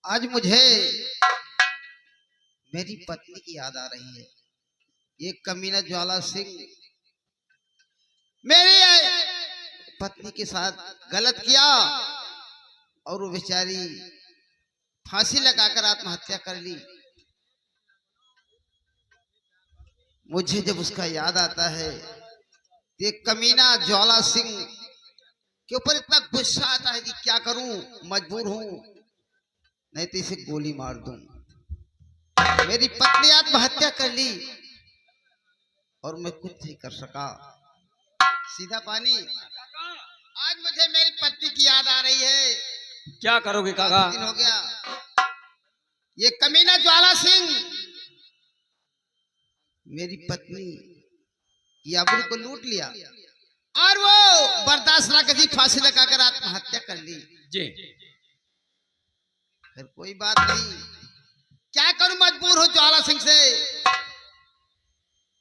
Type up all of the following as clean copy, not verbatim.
आज मुझे मेरी पत्नी की याद आ रही है। ये कमीना ज्वाला सिंह मेरी पत्नी के साथ गलत किया और वो बेचारी फांसी लगाकर आत्महत्या कर ली। मुझे जब उसका याद आता है, ये कमीना ज्वाला सिंह के ऊपर इतना गुस्सा आता है कि क्या करूं, मजबूर हूं, नहीं तो इसे गोली मार दूं। मेरी पत्नी आत्महत्या कर ली और मैं कुछ नहीं कर सका। सीधा पानी। आज मुझे मेरी पत्नी की याद आ रही है। क्या करोगे काका? दिन हो गया। ये कमीना ज्वाला सिंह मेरी पत्नी की आबरू को लूट लिया और वो बर्दाश्त ना कर फांसी लगाकर आत्महत्या कर ली। जी फिर कोई बात नहीं, क्या करूं, मजबूर हो ज्वाला सिंह से।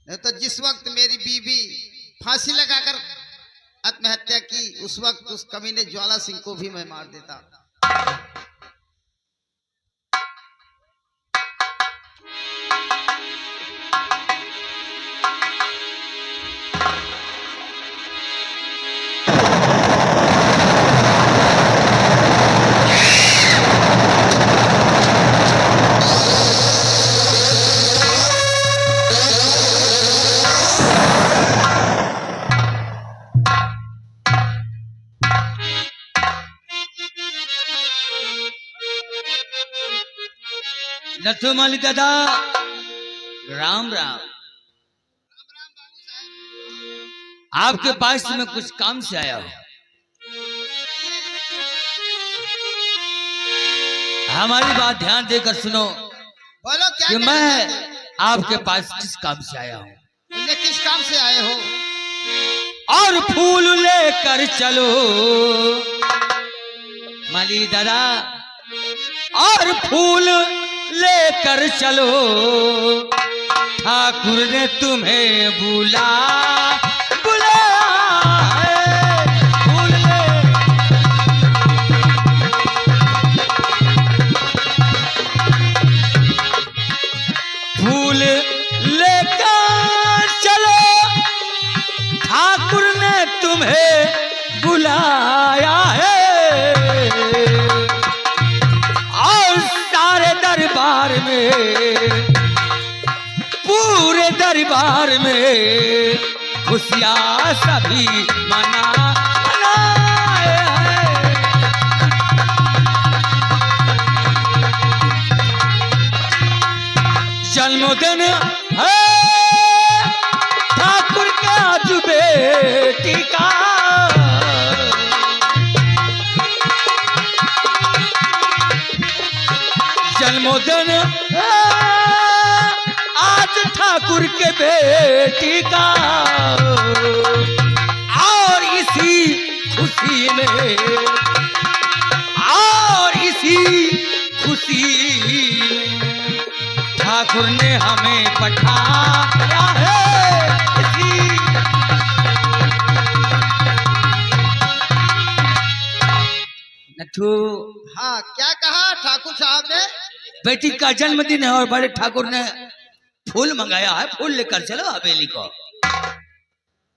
नहीं तो जिस वक्त मेरी बीवी फांसी लगाकर आत्महत्या की, उस वक्त उस कमीने ज्वाला सिंह को भी मैं मार देता। नथु माली दादा, राम राम। आपके पास मैं कुछ काम से आया हूं। हमारी बात ध्यान देकर सुनो। बोलो क्या कि कहना मैं चाहते हो? आपके पास किस काम से आया हूं। मुझे किस काम से आए हो? और फूल लेकर चलो माली दादा, और फूल लेकर चलो, ठाकुर ने तुम्हें बुलाया है। फूल लेकर चलो, ठाकुर ने तुम्हें बुलाया है। दरबार में, पूरे दरबार में खुशियां सभी मनाए हैं। जन्मदिन है ठाकुर के आज बेटी का, जन्मदिन आज ठाकुर के बेटी का। और इसी खुशी में, और इसी खुशी में ठाकुर ने हमें पठाया है। नथु, हाँ, क्या कहा ठाकुर साहब ने? बेटी का जन्मदिन है और बड़े ठाकुर ने फूल मंगाया है। फूल लेकर चलो हवेली को।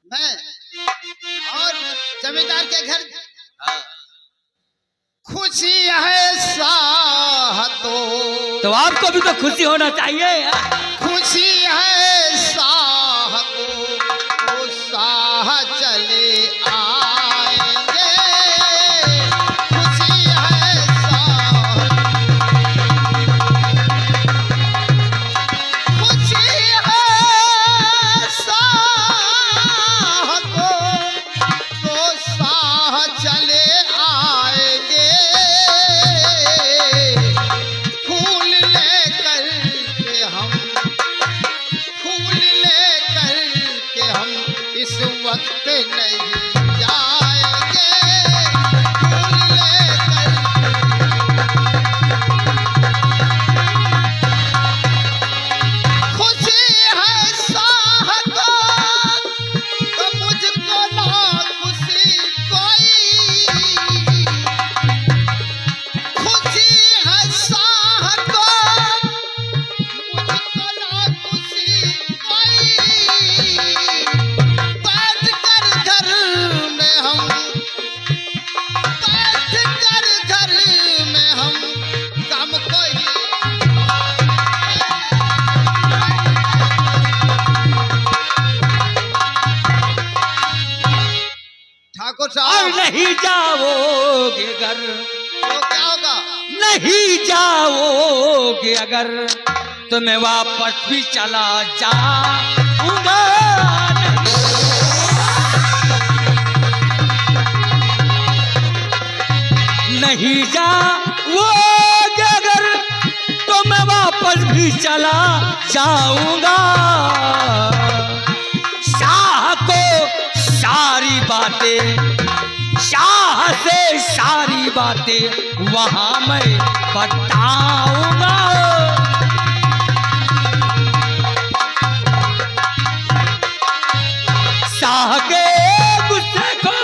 मैं और जमींदार के घर खुशी है साहतो, तो आपको भी तो खुशी होना चाहिए। खुशी है साहतो, वो साह चले आएंगे। खुशी है साहतो, खुशी है साहतो, तो साह चले आएंगे। फूल लेकर के हम नहीं जाओगे अगर, तो क्या होगा? नहीं जाओगे अगर तो मैं वापस भी चला जाऊंगा। नहीं जाओगे अगर तो मैं वापस भी चला जाऊंगा। शाह को सारी बातें, शाह से सारी बातें वहां मैं बताऊंगा। शाह के गुस्से को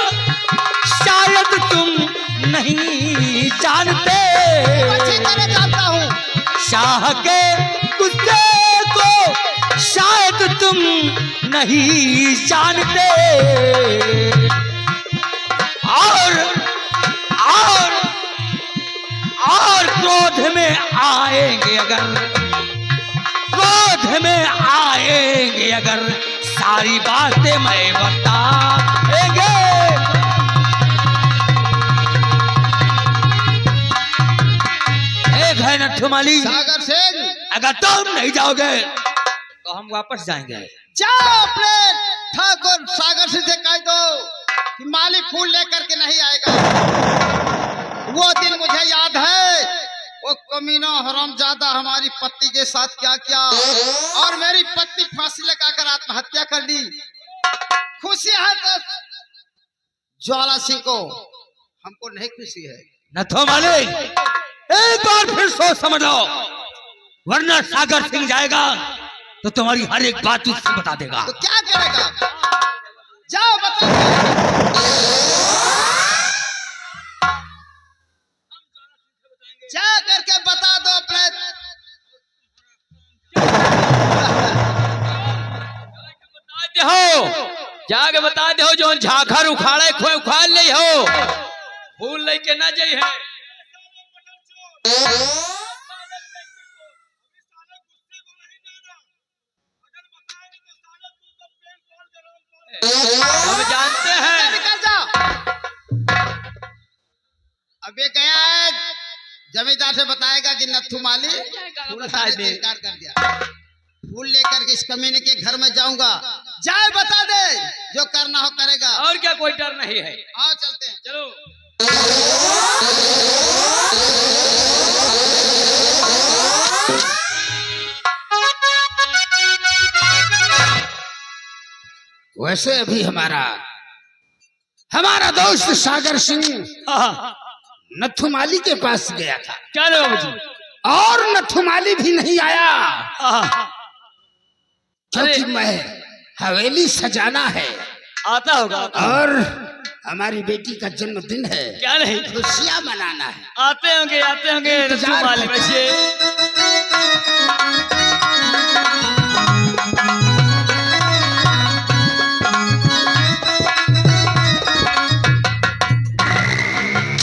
शायद तुम नहीं जानते, अच्छी तरह जानता हूँ। शाह के गुस्से को शायद तुम नहीं जानते। और क्रोध में आएंगे अगर, क्रोध में आएंगे अगर सारी बातें मैं बताएंगे। एक है नथुमाली, सागर सिंह, अगर तुम नहीं जाओगे तो हम वापस जाएंगे। जाओ अपने ठाकुर सागर सिंह से कह दो कि माली फूल लेकर के नहीं आएगा। वो दिन मुझे याद है, वो कमीना हरामजादा हमारी पत्नी के साथ क्या किया, और मेरी पत्नी फांसी लगाकर आत्महत्या कर ली। खुशी है तो ज्वाला सिंह को, हमको नहीं खुशी है। नथुमाली, एक बार फिर सोच समझ लो, वरना सागर सिंह जाएगा तो तुम्हारी हर एक बात उससे बता देगा। तो क्या करेगा? जाओ बताओ, जा करके बता दो अपने। हो जाके बता दे हो जो झाखर उखाड़े खोए उखाड़ ले हो, फूल लेके ना जाई है। हम जानते हैं। निकल जा। अब ये गया है जमींदार से बताएगा कि नथुमाली फूल खाने से इनकार कर दिया। फूल लेकर के इस कमीने के घर में जाऊंगा। जाए बता दे, जो करना हो करेगा। और क्या, कोई डर नहीं है। आओ चलते हैं। चलो। वैसे अभी हमारा दोस्त सागर सिंह नथुमाली के पास गया था। क्या रे बाबू जी? और नथुमाली भी नहीं आया, क्योंकि मैं हवेली सजाना है। आता होगा। और हमारी बेटी का जन्मदिन है, क्या नहीं, खुशियां मनाना है। आते होंगे नथुमाली बच्चे।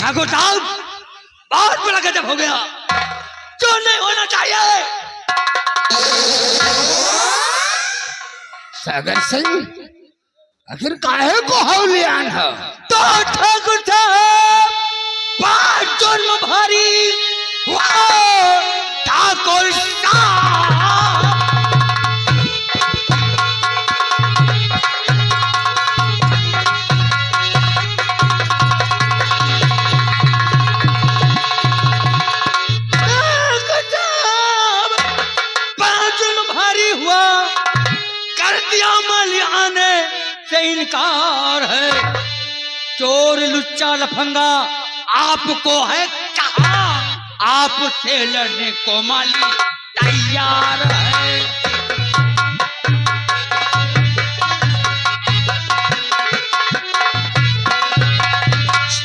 ठाकुर साहब, बहुत बड़ा गजब हो गया, जो नहीं होना चाहिए। सागर सिंह, आखिर काहे को हौलियान है? तो ठाकुर साहब, 5 जन्म भारी ठाकुर साहब। से इनकार है, चोर लुच्चा लफंगा आपको है कहा, आपसे लड़ने को माली तैयार है।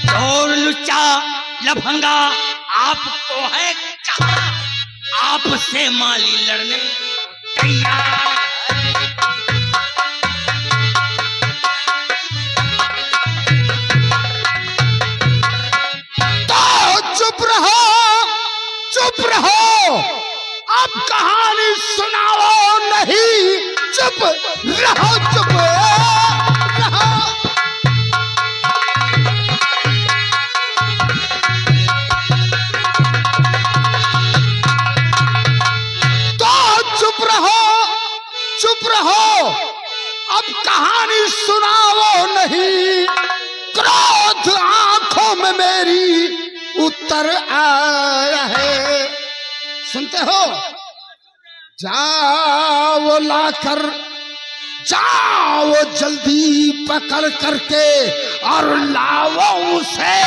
चोर लुच्चा लफंगा आपको है कहा, आपसे माली लड़ने तैयार है। चुप रहो, अब कहानी सुनाओ नहीं, चुप रहो, चुप रहो। सुनाओ नहीं, क्रोध आंखों में मेरी उतर आया है। सुनते हो? जाओ लाकर, जाओ जल्दी पकड़ करके और लाओ उसे।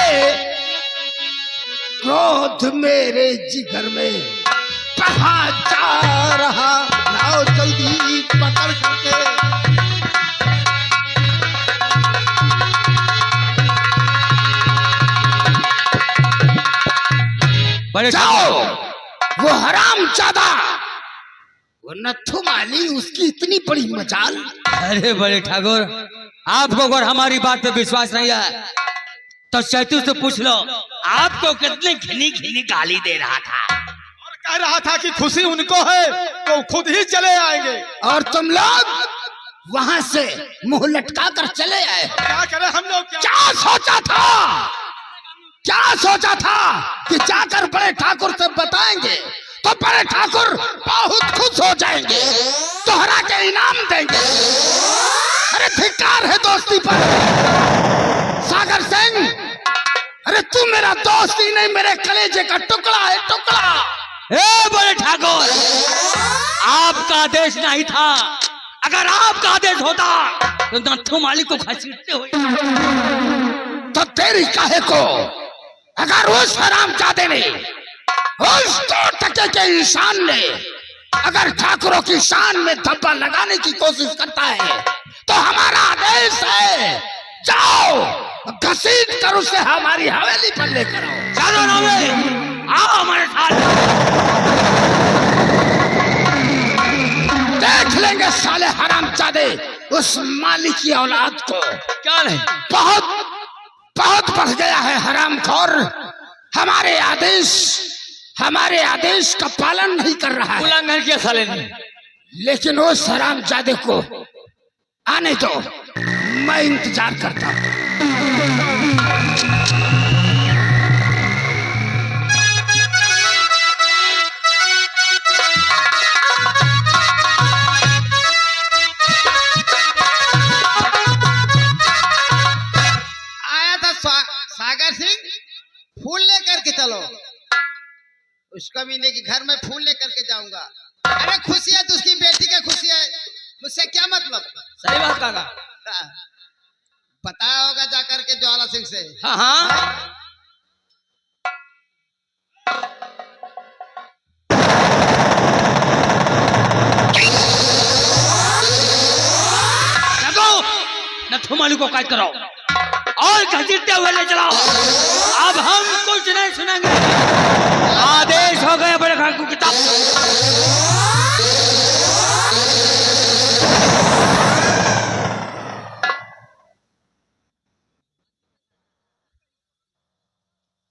क्रोध मेरे जिगर में कहा जा रहा, लाओ जल्दी पकड़ करके। बड़े जाओ, वो हरामजादा, वो नत्थू माली, उसकी इतनी बड़ी मजाल। अरे बड़े ठाकुर, आपको अगर हमारी बात पे विश्वास नहीं है तो शैतू से पूछ लो, आपको कितनी घिनी घिनी गाली दे रहा था और कह रहा था कि खुशी उनको है तो खुद ही चले आएंगे। और तुम लोग वहां से मुंह लटका कर चले आए। क्या करें हम लोग? क्या सोचा था, क्या सोचा था कि जाकर बड़े ठाकुर से बताएंगे तो बड़े ठाकुर बहुत खुश हो जाएंगे, तोहरा के इनाम देंगे। अरे धिक्कार है दोस्ती पर सागर सिंह। अरे तू मेरा दोस्त ही नहीं, मेरे कलेजे का टुकड़ा है, टुकड़ा। ए बड़े ठाकुर, आपका आदेश नहीं था। अगर आपका आदेश होता तो नत्थू मालिक को घसीटते हुए। तो तेरी काहे को? अगर उस हरामजादे ने, उस 2 टके के इंसान ने अगर ठाकुरों की शान में धब्बा लगाने की कोशिश करता है तो हमारा आदेश है, जाओ घसीट कर उसे हमारी हवेली पर लेकर आओ। चलो रामे, आओ हमारे साथ। देख लेंगे साले हरामजादे उस माली की औलाद को। क्या नहीं? बहुत बहुत बढ़ गया है हरामखोर, हमारे आदेश का पालन नहीं कर रहा है। उल्लंघन किया साले ने। लेकिन उस हरामजादे को आने दो, मैं इंतजार करता हूं। आया था सागर सिंह, फूल लेकर के चलो। उस कमीने के घर में फूल लेकर के जाऊंगा। अरे खुशी है तो उसकी बेटी की खुशी है, मुझसे क्या मतलब? सही बात काका। बताया होगा जाकर के ज्वाला सिंह से। हाँ हाँ, नत्थू मालिक को कैद कराओ और घसीटते हुए ले चलाओ। अब हम कुछ नहीं सुनेंगे, आदेश हो गए बड़े ठाकुर की तरफ।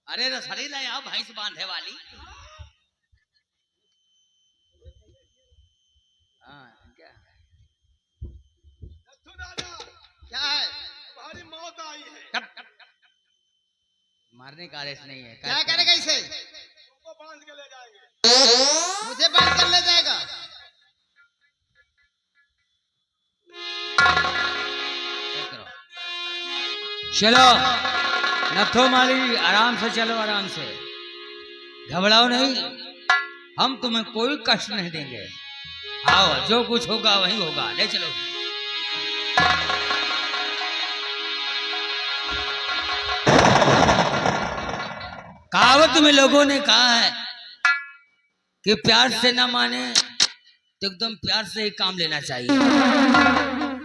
अरे रसड़ी ना यहाँ भैंस बांधे वाली। क्या है? तुम्हारी मौत आई है। मारने का आदेश नहीं है। क्या करेगा इसे? तुमको बांध के ले जाएंगे। मुझे बांध कर ले जाएगा? चलो नत्थू माली, आराम से चलो, आराम से, घबराओ नहीं। हम तुम्हें कोई कष्ट नहीं देंगे। आओ, जो कुछ होगा वही होगा, ले चलो। कहावत में लोगों ने कहा है कि प्यार से ना माने तो एकदम प्यार से ही काम लेना चाहिए।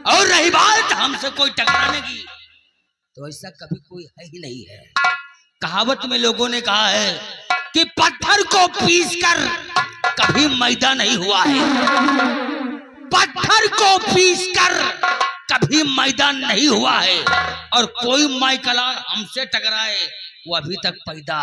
और रही बात हमसे कोई टकराने की, तो ऐसा कभी कोई है ही नहीं है। कहावत में लोगों ने कहा है कि पत्थर को पीसकर कभी मैदा नहीं हुआ है, पत्थर को पीसकर कभी मैदान नहीं हुआ है, और कोई माइकला हमसे टकराए वो अभी तक पैदा।